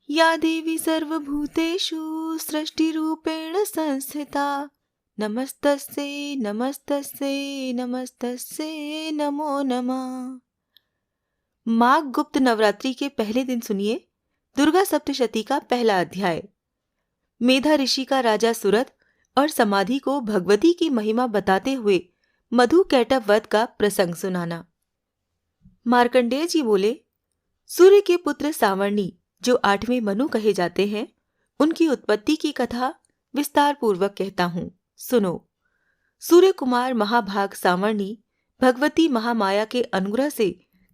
या देवी सर्वभूतेषु सृष्टिरूपेण संस्थिता नमस्तस्यै नमस्तस्यै नमस्तस्यै नमो नमः। माघ गुप्त नवरात्रि के पहले दिन सुनिए दुर्गा सप्तशती का पहला अध्याय। मेधा ऋषि का राजा सुरथ और समाधि को भगवती की महिमा बताते हुए मधु कैटभ वध का प्रसंग सुनाना। मार्कंडेय जी बोले, सूर्य के पुत्र सावर्णी जो 8वें मनु कहे जाते हैं, उनकी उत्पत्ति की कथा विस्तार पूर्वक कहता हूँ, सुनो। सूर्य कुमार महाभाग सावर्णी भगवती महामाया के अनुग्रह से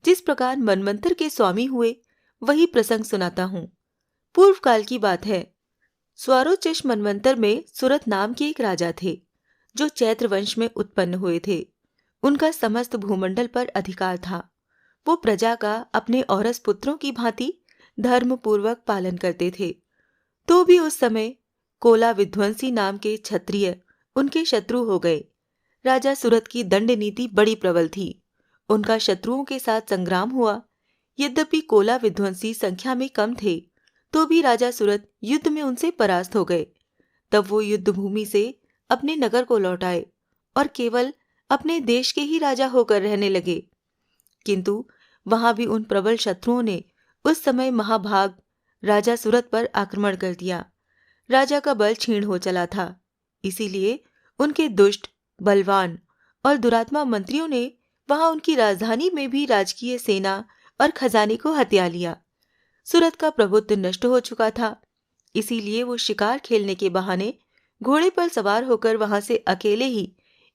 जिस प्रकार मनवंतर के स्वामी हुए, वही प्रसंग सुनाता हूँ। पूर्व काल की बात है। स्वारोचिष मनवंतर में सुरथ नाम के एक राजा थे, जो चैत्र वंश में उत्पन्न हुए थे। उनका समस्त भूमंडल पर अधिकार था। वो प्रजा का अपने औरस पुत्रों की भांति धर्म पूर्वक पालन करते थे। तो भी उस समय कोला विध्वंसी नाम के क्षत्रिय उनके शत्रु हो गए। राजा सुरथ की दंड नीति बड़ी प्रबल थी। उनका शत्रुओं के साथ संग्राम हुआ। यद्यपि कोला विध्वंसी संख्या में कम थे, तो भी राजा सुरथ युद्ध में उनसे परास्त हो गए। तब वो युद्ध भूमि से अपने नगर को लौट आए और केवल अपने देश के ही राजा होकर रहने लगे। किंतु वहां भी उन प्रबल शत्रुओं ने उस समय महाभाग राजा सुरथ पर आक्रमण कर दिया। राजा का बल क्षीण हो चला था, इसीलिए उनके दुष्ट, बलवान और दुरात्मा मंत्रियों ने वहां उनकी राजधानी में भी राजकीय सेना और खजाने को हत्या लिया। सुरथ का प्रभुत्व नष्ट हो चुका था, इसीलिए वो शिकार खेलने के बहाने घोड़े पर सवार होकर वहां से अकेले ही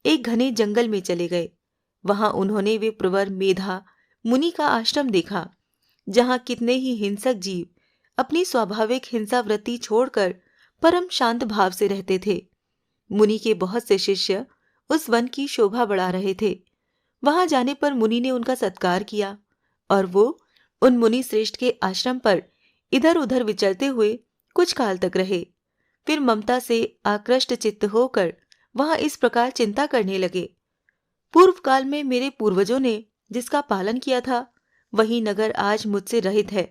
एक घने जंगल में चले गए। वहां उन्होंने वे प्रवर मेधा मुनि का आश्रम देखा, जहां कितने ही हिंसक जीव अपनी स्वाभाविक हिंसा वृत्ति छोड़कर परम शांत भाव से रहते थे। मुनि के बहुत से शिष्य उस वन की शोभा बढ़ा रहे थे। वहां जाने पर मुनि ने उनका सत्कार किया और वो उन मुनि श्रेष्ठ के आश्रम पर इधर उधर विचरते हुए कुछ काल तक रहे। फिर ममता से आकृष्ट चित्त होकर वहां इस प्रकार चिंता करने लगे, पूर्व काल में मेरे पूर्वजों ने जिसका पालन किया था, वही नगर आज मुझसे रहित है।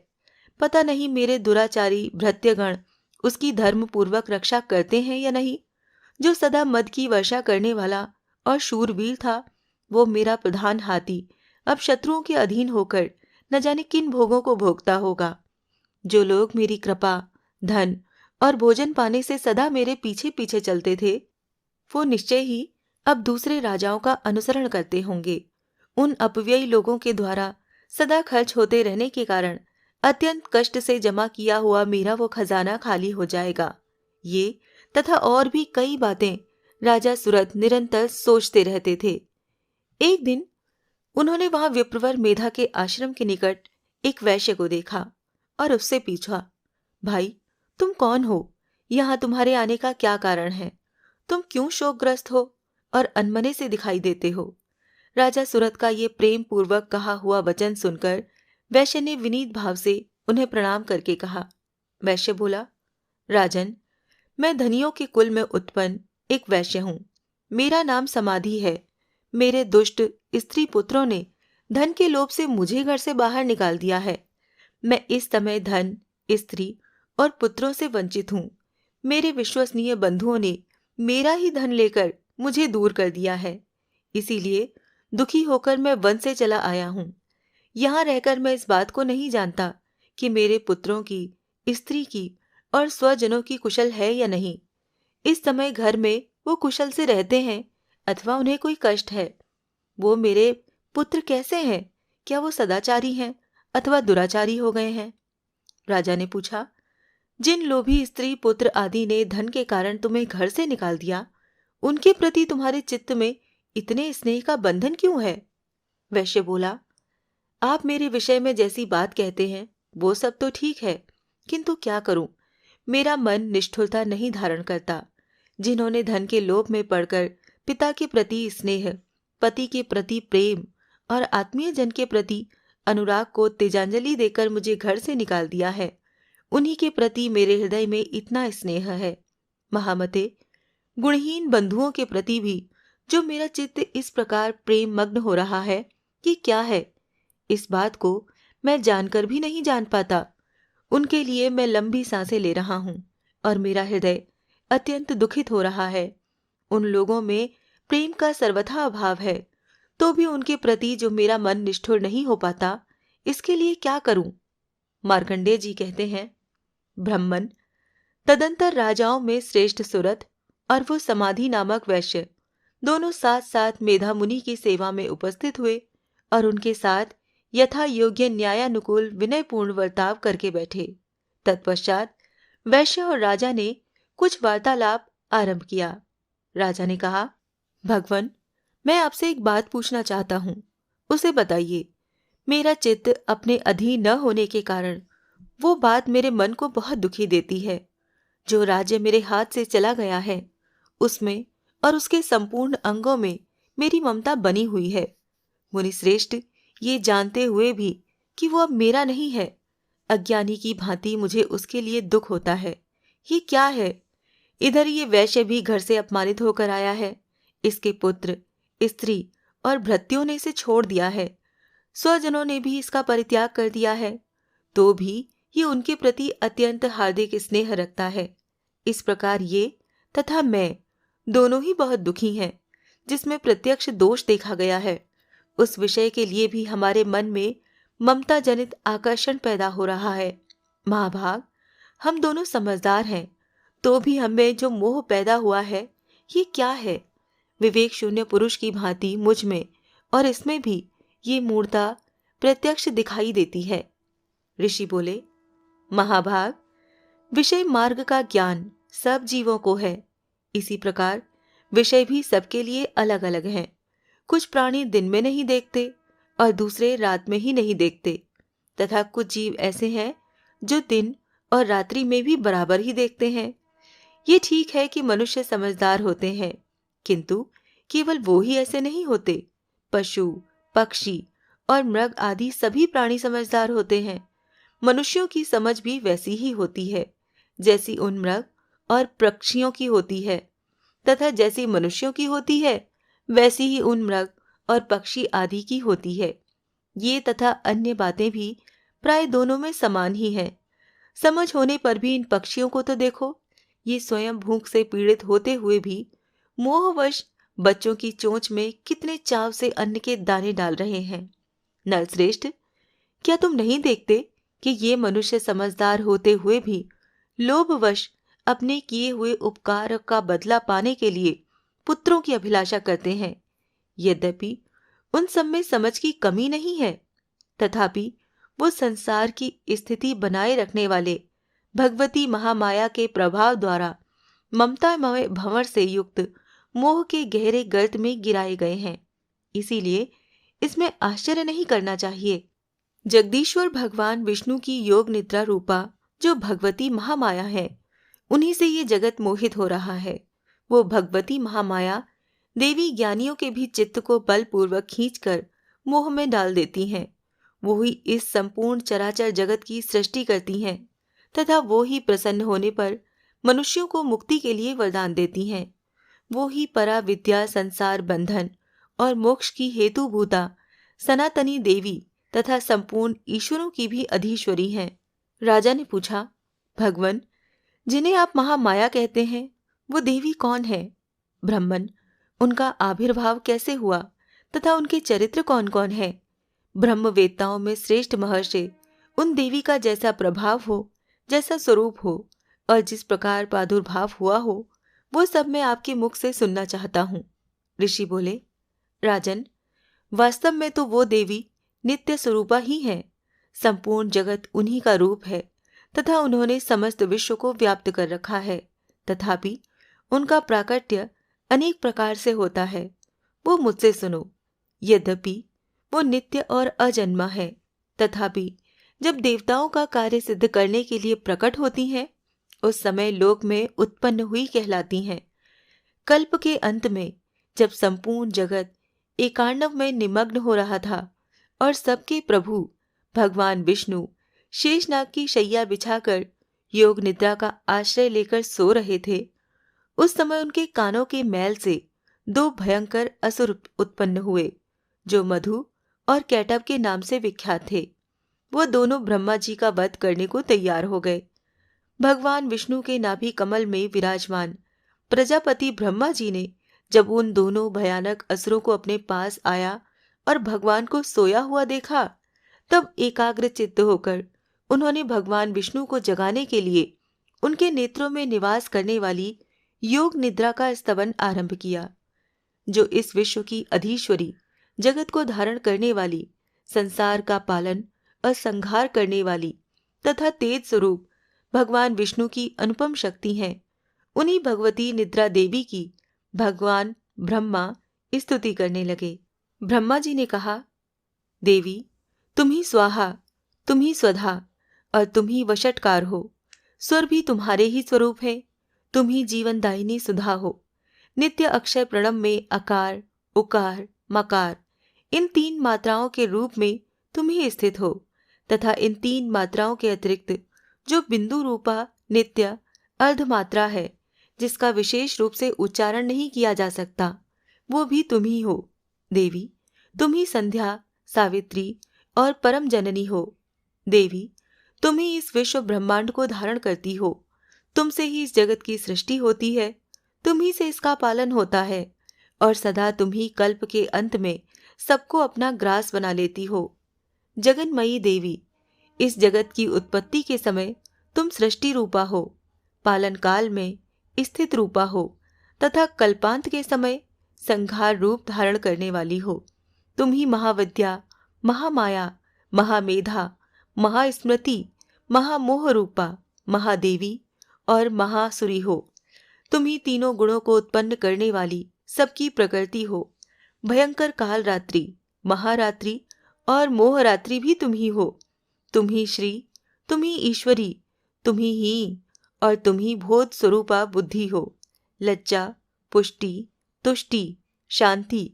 पता नहीं मेरे दुराचारी भृत्यगण उसकी धर्म पूर्वक रक्षा करते हैं या नहीं। जो सदा मद की वर्षा करने वाला और शूरवीर था, वो मेरा प्रधान हाथी अब शत्रुओं के अधीन होकर न जाने किन भोगों को भोगता होगा। जो लोग मेरी कृपा, धन और भोजन पाने से सदा मेरे पीछे पीछे चलते थे, वो निश्चय ही अब दूसरे राजाओं का अनुसरण करते होंगे। उन अपव्ययी लोगों के द्वारा सदा खर्च होते रहने के कारण अत्यंत कष्ट से जमा किया हुआ मेरा वो खजाना खाली हो जाएगा। ये तथा और भी कई बातें राजा सुरथ निरंतर सोचते रहते थे। एक दिन उन्होंने वहां विप्रवर मेधा के आश्रम के निकट एक वैश्य को देखा और उससे पूछा, भाई, तुम कौन हो? यहाँ तुम्हारे आने का क्या कारण है? तुम क्यों शोकग्रस्त हो और अनमने से दिखाई देते हो? राजा सुरथ का ये प्रेम पूर्वक कहा हुआ वचन सुनकर वैश्य ने विनीत भाव से उन्हें प्रणाम करके कहा। वैश्य बोला, राजन, मैं धनियों के कुल में उत्पन्न एक वैश्य हूँ। मेरा नाम समाधि है। मेरे दुष्ट स्त्री पुत्रों ने धन के लोभ से मुझे घर से बाहर निकाल दिया है। मैं इस समय धन, स्त्री और पुत्रों से वंचित हूँ। मेरे विश्वसनीय बंधुओं ने मेरा ही धन लेकर मुझे दूर कर दिया है। इसीलिए दुखी होकर मैं वन से चला आया हूँ। यहाँ रहकर मैं इस बात को नहीं जानता कि मेरे पुत्रों की, स्त्री की और स्वजनों की कुशल है या नहीं। इस समय घर में वो कुशल से रहते हैं अथवा उन्हें कोई कष्ट है। वो मेरे पुत्र कैसे हैं? क्या वो सदाचारी हैं अथवा दुराचारी हो गए हैं? राजा ने पूछा, जिन लोभी स्त्री पुत्र आदि ने धन के कारण तुम्हें घर से निकाल दिया, उनके प्रति तुम्हारे चित्त में इतने स्नेह का बंधन क्यों है? वैश्य बोला, आप मेरे विषय में जैसी बात कहते हैं वो सब तो ठीक है, किंतु क्या करूं, मेरा मन निष्ठुरता नहीं धारण करता। जिन्होंने धन के लोभ में पड़कर पिता के प्रति स्नेह, पति के प्रति प्रेम और आत्मीय जन के प्रति अनुराग को तेजांजलि देकर मुझे घर से निकाल दिया है, उन्हीं के प्रति मेरे हृदय में इतना स्नेह है। महामते, गुणहीन बंधुओं के प्रति भी जो मेरा चित्त इस प्रकार प्रेम मग्न हो रहा है कि क्या है, इस बात को मैं जानकर भी नहीं जान पाता। उनके लिए मैं लंबी सांसें ले रहा हूँ और मेरा हृदय अत्यंत दुखित हो रहा है। उन लोगों में प्रेम का सर्वथा अभाव है, तो भी उनके प्रति जो मेरा मन निष्ठुर नहीं हो पाता, इसके लिए क्या करूं? मार्कंडेय जी कहते हैं, ब्रह्मन, तदंतर राजाओं में श्रेष्ठ सुरथ और वो समाधि नामक वैश्य दोनों साथ साथ मेधा मुनि की सेवा में उपस्थित हुए और उनके साथ यथा योग्य न्यायानुकूल विनयपूर्ण वर्ताव करके बैठे। तत्पश्चात वैश्य और राजा ने कुछ वार्तालाप आरंभ किया। राजा ने कहा, भगवन, मैं आपसे एक बात पूछना चाहता हूँ, उसे बताइए। मेरा चित्त अपने अधीन न होने के कारण वो बात मेरे मन को बहुत दुखी देती है। जो राज्य मेरे हाथ से चला गया है, उसमें और उसके संपूर्ण अंगों में मेरी ममता बनी हुई है। मुनि श्रेष्ठ, ये जानते हुए भी कि वो अब मेरा नहीं है, अज्ञानी की भांति मुझे उसके लिए दुख होता है। ये क्या है? इधर ये वैश्य भी घर से अपमानित होकर आया है। इसके पुत्र, स्त्री और भृत्यों ने इसे छोड़ दिया है। स्वजनों ने भी इसका परित्याग कर दिया है, तो भी ये उनके प्रति अत्यंत हार्दिक स्नेह रखता है। इस प्रकार ये तथा मैं दोनों ही बहुत दुखी हैं, जिसमें प्रत्यक्ष दोष देखा गया है। उस विषय के लिए भी हमारे मन में ममता जनित आकर्षण पैदा हो रहा है। महाभाग, हम दोनों समझदार हैं, तो भी हमें जो मोह पैदा हुआ है, ये क्या है? विवेक शून्य पुरुष की भांति मुझ में और इसमें भी ये मूर्ता प्रत्यक्ष दिखाई देती है। ऋषि बोले, महाभाग, विषय मार्ग का ज्ञान सब जीवों को है। इसी प्रकार विषय भी सबके लिए अलग अलग हैं। कुछ प्राणी दिन में नहीं देखते और दूसरे रात में ही नहीं देखते, तथा कुछ जीव ऐसे हैं जो दिन और रात्रि में भी बराबर ही देखते हैं। ये ठीक है कि मनुष्य समझदार होते हैं, किंतु केवल वो ही ऐसे नहीं होते। पशु, पक्षी और मृग आदि सभी प्राणी समझदार होते हैं। मनुष्यों की समझ भी वैसी ही होती है जैसी उन मृग और पक्षियों की होती है, तथा जैसी मनुष्यों की होती है वैसी ही उन मृग और पक्षी आदि की होती है। ये तथा अन्य बातें भी प्राय दोनों में समान ही हैं। समझ होने पर भी इन पक्षियों को तो देखो, ये स्वयं भूख से पीड़ित होते हुए भी मोहवश बच्चों की चोंच में कितने चाव से अन्न के दाने डाल रहे हैं। नरश्रेष्ठ, क्या तुम नहीं देखते कि ये मनुष्य समझदार होते हुए भी लोभवश अपने किए हुए उपकार का बदला पाने के लिए पुत्रों की अभिलाषा करते हैं? यद्यपि उन सब में समझ की कमी नहीं है, तथापि वो संसार की स्थिति बनाए रखने वाले भगवती महामाया के प्रभाव द्वारा ममतामय भंवर से युक्त मोह के गहरे गर्त में गिराए गए हैं। इसीलिए इसमें आश्चर्य नहीं करना चाहिए। जगदीश्वर भगवान विष्णु की योग निद्रा रूपा जो भगवती महामाया है, उन्हीं से ये जगत मोहित हो रहा है। वो भगवती महामाया देवी ज्ञानियों के भी चित्त को बलपूर्वक खींचकर मोह में डाल देती हैं। वो ही इस संपूर्ण चराचर जगत की सृष्टि करती हैं, तथा वो ही प्रसन्न होने पर मनुष्यों को मुक्ति के लिए वरदान देती हैं। वो ही परा विद्या, संसार बंधन और मोक्ष की हेतुभूता सनातनी देवी तथा संपूर्ण ईश्वरों की भी अधीश्वरी हैं। राजा ने पूछा, भगवन, जिन्हें आप महामाया कहते हैं, वो देवी कौन है? ब्रह्मन, उनका आविर्भाव कैसे हुआ तथा उनके चरित्र कौन कौन है? ब्रह्मवेत्ताओं में श्रेष्ठ महर्षि उन देवी का जैसा प्रभाव हो, जैसा स्वरूप हो और जिस प्रकार प्रादुर्भाव हुआ हो, वो सब मैं आपके मुख से सुनना चाहता हूँ। ऋषि बोले, राजन, वास्तव में तो वो देवी नित्य स्वरूपा ही है। संपूर्ण जगत उन्हीं का रूप है तथा उन्होंने समस्त विश्व को व्याप्त कर रखा है। तथापि उनका प्राकट्य अनेक प्रकार से होता है। वो मुझसे सुनो। यद्यपि वो नित्य और अजन्मा है, तथापि जब देवताओं का कार्य सिद्ध करने के लिए प्रकट होती हैं, उस समय लोक में उत्पन्न हुई कहलाती हैं। कल्प के अंत में जब संपूर्ण जगत एकार्णव में निमग्न हो रहा था और सबके प्रभु भगवान विष्णु शेषनाग की शैया बिछाकर योग निद्रा का आश्रय लेकर सो रहे थे, उस समय उनके कानों के मैल से दो भयंकर असुर उत्पन्न हुए, जो मधु और कैटव के नाम से विख्यात थे। वो दोनों ब्रह्मा जी का वध करने को तैयार हो गए। भगवान विष्णु के नाभि कमल में विराजमान प्रजापति ब्रह्मा जी ने जब उन दोनों भयानक असुरों को अपने पास आया और भगवान को सोया हुआ देखा, तब एकाग्र चित्त होकर उन्होंने भगवान विष्णु को जगाने के लिए उनके नेत्रों में निवास करने वाली योग निद्रा का स्तवन आरंभ किया, जो इस विश्व की अधीश्वरी, जगत को धारण करने वाली, संसार का पालन और संहार करने वाली तथा तेज स्वरूप भगवान विष्णु की अनुपम शक्ति हैं। उन्हीं भगवती निद्रा देवी की भगवान ब्रह्मा स्तुति करने लगे। ब्रह्मा जी ने कहा, देवी, तुम ही स्वाहा, तुम ही स्वधा और तुम ही वशटकार हो। स्वर भी तुम्हारे ही स्वरूप है। तुम ही जीवनदायिनी सुधा हो। नित्य अक्षय प्रणव में अकार, उकार, मकार, इन 3 मात्राओं के रूप में तुम ही स्थित हो तथा इन 3 मात्राओं के अतिरिक्त जो बिंदु रूपा नित्य अर्धमात्रा है, जिसका विशेष रूप से उच्चारण नहीं किया जा सकता, वो भी तुम ही हो। देवी, तुम ही संध्या, सावित्री और परम जननी हो। देवी, तुम ही इस विश्व ब्रह्मांड को धारण करती हो। तुमसे ही इस जगत की सृष्टि होती है, तुम ही से इसका पालन होता है और सदा तुम ही कल्प के अंत में सबको अपना ग्रास बना लेती हो। जगन्मयी देवी, इस जगत की उत्पत्ति के समय तुम सृष्टि रूपा हो, पालन काल में स्थित रूपा हो तथा कल्पांत के समय संहार रूप धारण करने वाली हो। तुम ही महाविद्या, महामाया, महामेधा, महास्मृति, महामोह रूपा, महादेवी और महासुरी हो। तुम ही तीनों गुणों को उत्पन्न करने वाली सबकी प्रकृति हो। भयंकर काल रात्रि, महारात्रि और मोहरात्रि भी तुम ही हो। तुम ही श्री, तुम ही ईश्वरी, तुम ही और तुम ही बोध स्वरूपा बुद्धि हो। लज्जा, पुष्टि, तुष्टि, शांति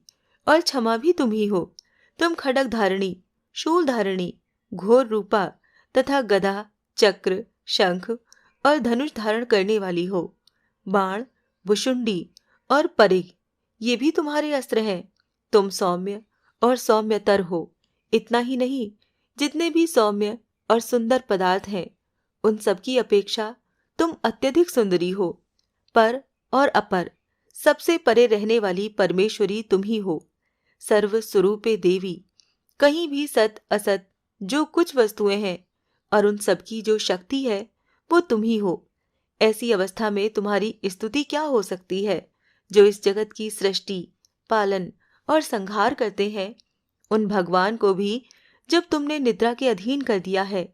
और क्षमा भी तुम ही हो। तुम खड्ग धारिणी, शूल धारिणी, घोर रूपा तथा गदा, चक्र, शंख और धनुष धारण करने वाली हो। बाण, भुशुंडी और परिघ, ये भी तुम्हारे अस्त्र हैं। तुम सौम्य और सौम्यतर हो। इतना ही नहीं, जितने भी सौम्य और सुंदर पदार्थ हैं, उन सबकी अपेक्षा तुम अत्यधिक सुंदरी हो। पर और अपर, सबसे परे रहने वाली परमेश्वरी तुम ही हो। सर्व स्वरूपे देवी, कहीं भी सत असत जो कुछ वस्तुएं हैं और उन सबकी जो शक्ति है, वो तुम ही हो। ऐसी अवस्था में तुम्हारी स्तुति क्या हो सकती है, जो इस जगत की सृष्टि, पालन और संहार करते हैं। उन भगवान को भी जब तुमने निद्रा के अधीन कर दिया है,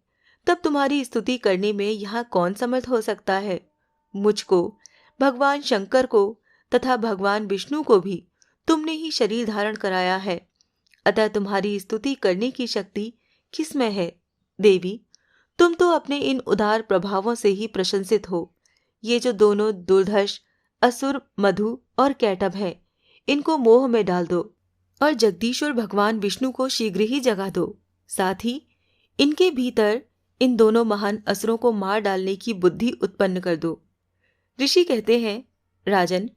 तब तुम्हारी स्तुति करने में यहाँ कौन समर्थ हो सकता है। मुझको, भगवान शंकर को तथा भगवान विष्णु को भी तुमने ही शरीर धारण कराया है, अतः तुम्हारी स्तुति करने की शक्ति किसमें है। देवी, तुम तो अपने इन उदार प्रभावों से ही प्रशंसित हो। ये जो दोनों दुर्धर्ष असुर मधु और कैटभ हैं, इनको मोह में डाल दो और जगदीश्वर भगवान विष्णु को शीघ्र ही जगा दो। साथ ही इनके भीतर इन दोनों महान असुरों को मार डालने की बुद्धि उत्पन्न कर दो। ऋषि कहते हैं, राजन,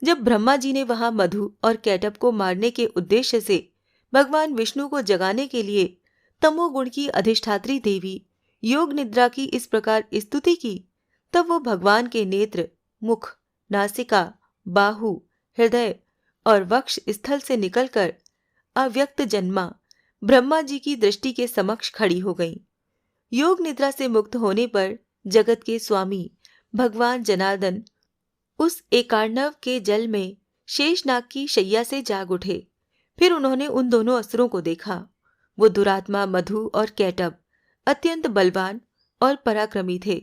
जब ब्रह्मा जी ने वहां मधु और कैटभ को मारने के उद्देश्य से भगवान विष्णु को जगाने के लिए तमोगुण की अधिष्ठात्री देवी योग निद्रा की इस प्रकार स्तुति की, तब वो भगवान के नेत्र, मुख, नासिका, बाहु, हृदय और वक्ष स्थल से निकलकर अव्यक्त जन्मा ब्रह्मा जी की दृष्टि के समक्ष खड़ी हो गई। योग निद्रा से मुक्त होने पर जगत के स्वामी भगवान जनार्दन उस एकार्णव के जल में शेषनाग की शैया से जाग उठे। फिर उन्होंने उन दोनों असुरों को देखा। वो दुरात्मा मधु और कैटभ अत्यंत बलवान और पराक्रमी थे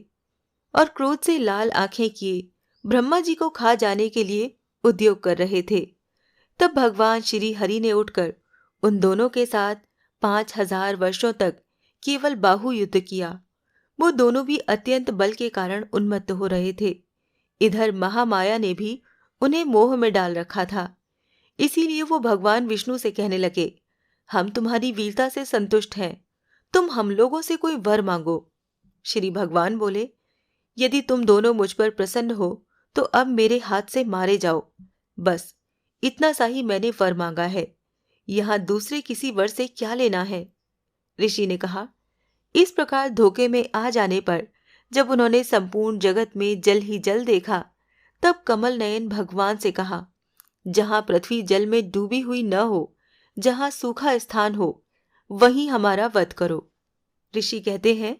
और क्रोध से लाल आंखें किए ब्रह्मा जी को खा जाने के लिए उद्योग कर रहे थे। तब भगवान श्री हरि ने उठकर उन दोनों के साथ 5000 वर्षों तक केवल बाहु युद्ध किया। वो दोनों भी अत्यंत बल के कारण उन्मत्त हो रहे थे। इधर महामाया ने भी उन्हें मोह में डाल रखा था। इसीलिए वो भगवान विष्णु से कहने लगे, हम तुम्हारी वीरता से संतुष्ट हैं, तुम हम लोगों से कोई वर मांगो। श्री भगवान बोले, यदि तुम दोनों मुझ पर प्रसन्न हो तो अब मेरे हाथ से मारे जाओ। बस इतना सा ही मैंने वर मांगा है, यहाँ दूसरे किसी वर से क्या लेना है। ऋषि ने कहा, इस प्रकार धोखे में आ जाने पर जब उन्होंने संपूर्ण जगत में जल ही जल देखा, तब कमल नयन भगवान से कहा, जहां पृथ्वी जल में डूबी हुई न हो, जहां सूखा स्थान हो, वहीं हमारा वध करो। ऋषि कहते हैं,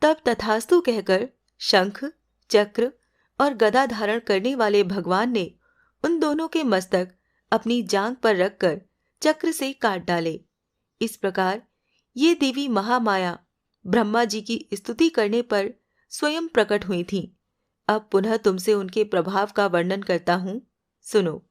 तब तथास्तु कहकर शंख, चक्र और गदा धारण करने वाले भगवान ने उन दोनों के मस्तक अपनी जांघ पर रखकर चक्र से काट डाले। इस प्रकार ये देवी महामाया ब्रह्मा जी की स्तुति करने पर स्वयं प्रकट हुई थीं। अब पुनः तुमसे उनके प्रभाव का वर्णन करता हूं, सुनो।